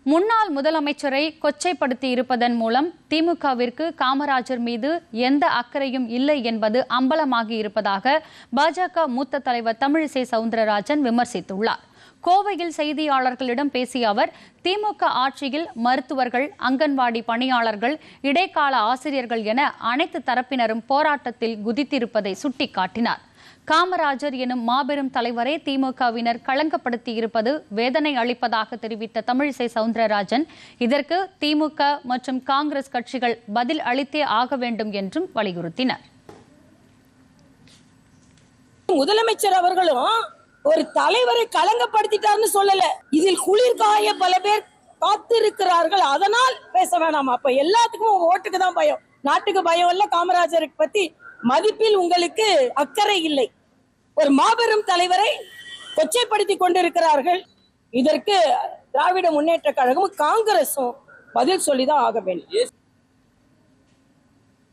முன்னாள் முதலமைச்சரை கொச்சைப்படுத்தி இருப்பதன் மூலம் திமுகவிற்கு காமராஜர் மீது எந்த அக்கறையும் இல்லை என்பது அம்பலமாகி இருப்பதாக பாஜக மூத்த தலைவர் தமிழிசை சவுந்தரராஜன் விமர்சித்துள்ளார். கோவையில் செய்தியாளர்களிடம் பேசிய அவர், திமுக ஆட்சியில் மருத்துவர்கள், அங்கன்வாடி பணியாளர்கள், இடைக்கால ஆசிரியர்கள் என அனைத்து தரப்பினரும் போராட்டத்தில் குதித்திருப்பதை சுட்டிக்காட்டினார். காமராஜர் எனும் மாபெரும் தலைவரை திமுகவினர் களங்கப்படுத்தி இருப்பது வேதனை அளிப்பதாக தெரிவித்த தமிழிசை சவுந்தரராஜன், இதற்கு திமுக மற்றும் காங்கிரஸ் கட்சிகள் பதில் அளித்தே ஆக வேண்டும் என்றும் வலியுறுத்தினர். முதலமைச்சர் அவர்களும் ஒரு தலைவரை களங்கப்படுத்திட்டார்னு சொல்லல, இதில் குளிர்காய பல பேர் காத்திருக்கிறார்கள், அதனால் பேச வேணாம். அப்ப எல்லாத்துக்கும் ஓட்டுக்கு தான் பயம், நாட்டுக்கு பயம் இல்ல. காமராஜருக்கு பத்தி மதிப்பில் உங்களுக்கு அக்கறை இல்லை. ஒரு மாபெரும் தலைவரை கொச்சைப்படுத்தி கொண்டிருக்கிறார்கள். இதற்கு திராவிட முன்னேற்ற கழகமும் காங்கிரசும் பதில் சொல்லிதான் ஆக வேண்டும்.